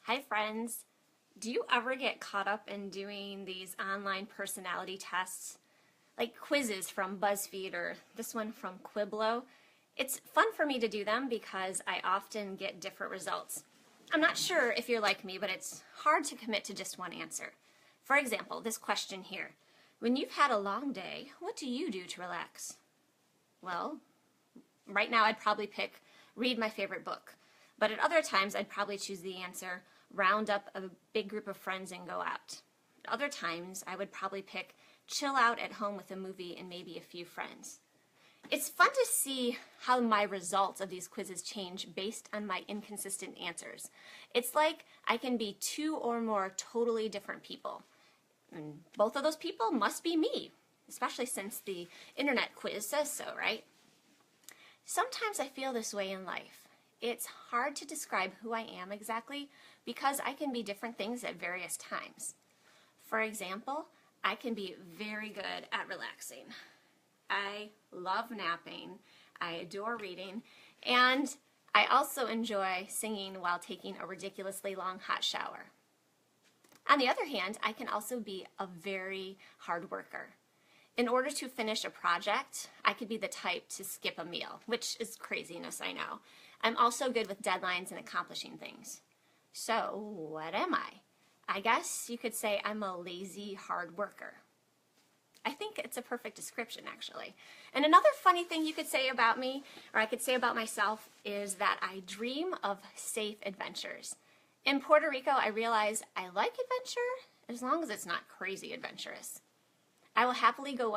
Hi friends! Do you ever get caught up in doing these online personality tests? Like quizzes from BuzzFeed or this one from Quiblo? It's fun for me to do them because I often get different results. I'm not sure if you're like me, but it's hard to commit to just one answer. For example, this question here. When you've had a long day, what do you do to relax? Well, right now I'd probably pick read my favorite book. But at other times I'd probably choose the answer round up a big group of friends and go out. At other times I would probably pick chill out at home with a movie and maybe a few friends. It's fun to see how my results of these quizzes change based on my inconsistent answers. It's like I can be two or more totally different people. And both of those people must be me, especially since the internet quiz says so, right? Sometimes I feel this way in life. It's hard to describe who I am exactly because I can be different things at various times. For example, I can be very good at relaxing. I love napping, I adore reading, and I also enjoy singing while taking a ridiculously long hot shower. On the other hand, I can also be a very hard worker. In order to finish a project, I could be the type to skip a meal, which is craziness, I know. I'm also good with deadlines and accomplishing things. So, what am I? I guess you could say I'm a lazy hard worker. I think it's a perfect description, actually. And another funny thing you could say about me, or I could say about myself, is that I dream of safe adventures. In Puerto Rico, I realize I like adventure as long as it's not crazy adventurous. I will happily go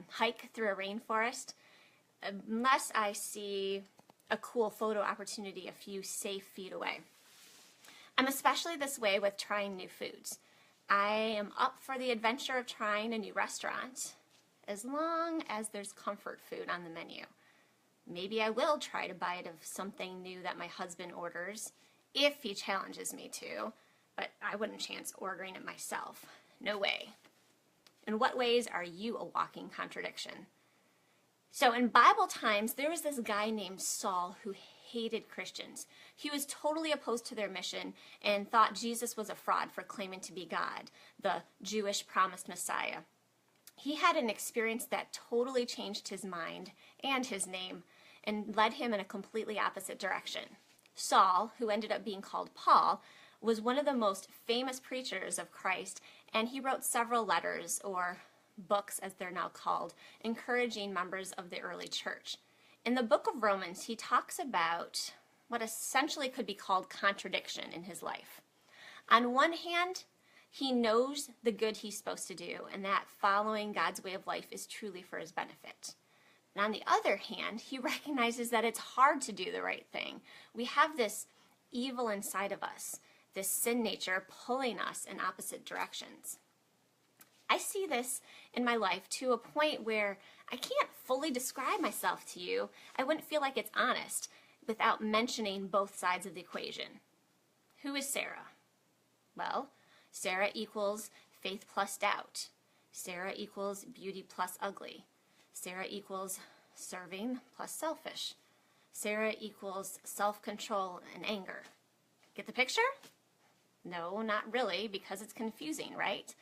hike through a rainforest unless I see a cool photo opportunity a few safe feet away. I'm especially this way with trying new foods. I am up for the adventure of trying a new restaurant as long as there's comfort food on the menu. Maybe I will try to bite of something new that my husband orders if he challenges me to, but I wouldn't chance ordering it myself. No way. In what ways are you a walking contradiction? So in Bible times, there was this guy named Saul who hated Christians. He was totally opposed to their mission and thought Jesus was a fraud for claiming to be God, the Jewish promised Messiah. He had an experience that totally changed his mind and his name and led him in a completely opposite direction. Saul, who ended up being called Paul, was one of the most famous preachers of Christ, and he wrote several letters, or books as they're now called, encouraging members of the early church. In the book of Romans, he talks about what essentially could be called contradiction in his life. On one hand, he knows the good he's supposed to do and that following God's way of life is truly for his benefit. And on the other hand, he recognizes that it's hard to do the right thing. We have this evil inside of us, this sin nature pulling us in opposite directions. I see this in my life to a point where I can't fully describe myself to you. I wouldn't feel like it's honest without mentioning both sides of the equation. Who is Sarah? Well, Sarah equals faith plus doubt. Sarah equals beauty plus ugly. Sarah equals serving plus selfish. Sarah equals self-control and anger. Get the picture? No, not really, because it's confusing, right?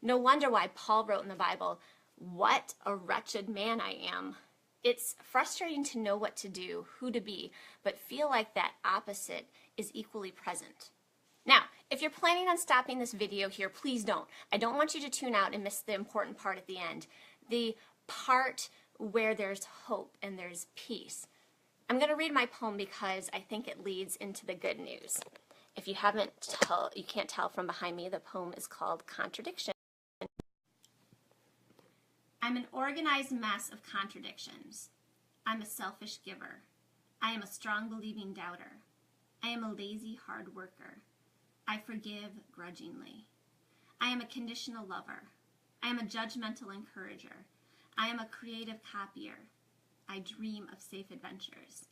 No wonder why Paul wrote in the Bible, "What a wretched man I am." It's frustrating to know what to do, who to be, but feel like that opposite is equally present. Now, if you're planning on stopping this video here, please don't. I don't want you to tune out and miss the important part at the end, the part where there's hope and there's peace. I'm going to read my poem because I think it leads into the good news. If you can't tell from behind me, the poem is called Contradiction. I'm an organized mess of contradictions. I'm a selfish giver. I am a strong believing doubter. I am a lazy hard worker. I forgive grudgingly. I am a conditional lover. I am a judgmental encourager. I am a creative copier. I dream of safe adventures.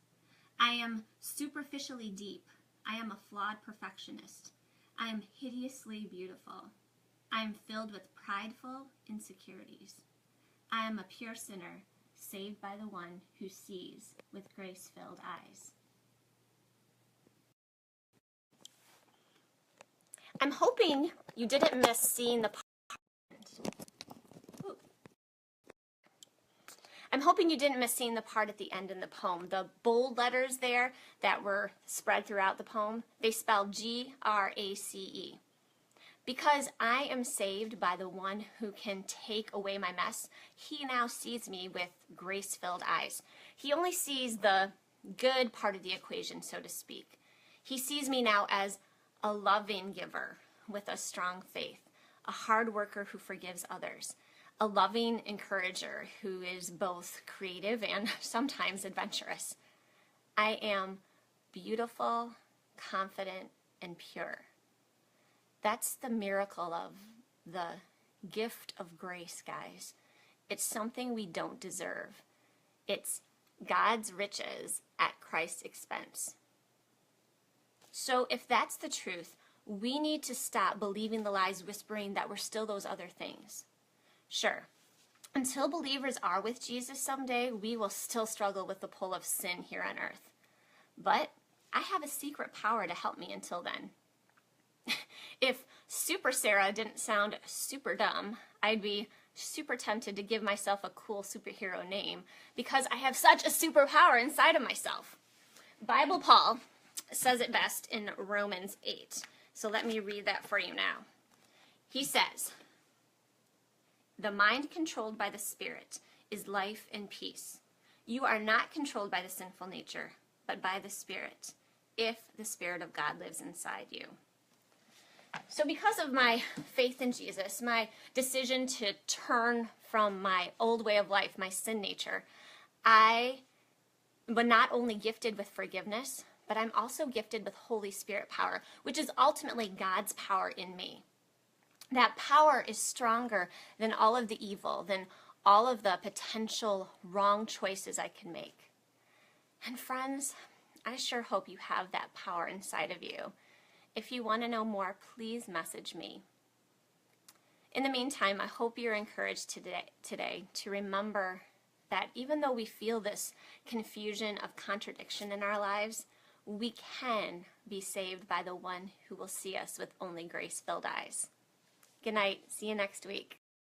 I am superficially deep. I am a flawed perfectionist. I am hideously beautiful. I am filled with prideful insecurities. I am a pure sinner, saved by the one who sees with grace-filled eyes. I'm hoping you didn't miss seeing the I'm hoping you didn't miss seeing the part at the end in the poem. The bold letters there that were spread throughout the poem, they spell Grace. Because I am saved by the one who can take away my mess, he now sees me with grace-filled eyes. He only sees the good part of the equation, so to speak. He sees me now as a loving giver with a strong faith, a hard worker who forgives others, a loving encourager who is both creative and sometimes adventurous. I am beautiful, confident, and pure. That's the miracle of the gift of grace, guys. It's something we don't deserve. It's God's riches at Christ's expense. So if that's the truth, we need to stop believing the lies whispering that we're still those other things. Sure, until believers are with Jesus someday, we will still struggle with the pull of sin here on earth. But I have a secret power to help me until then. If Super Sarah didn't sound super dumb, I'd be super tempted to give myself a cool superhero name because I have such a superpower inside of myself. Bible Paul says it best in Romans 8. So let me read that for you now. He says, "The mind controlled by the Spirit is life and peace. You are not controlled by the sinful nature, but by the Spirit, if the Spirit of God lives inside you." So because of my faith in Jesus, my decision to turn from my old way of life, my sin nature, I was not only gifted with forgiveness, but I'm also gifted with Holy Spirit power, which is ultimately God's power in me. That power is stronger than all of the evil, than all of the potential wrong choices I can make. And friends, I sure hope you have that power inside of you. If you want to know more, please message me. In the meantime, I hope you're encouraged today to remember that even though we feel this confusion of contradiction in our lives, we can be saved by the one who will see us with only grace-filled eyes. Good night. See you next week.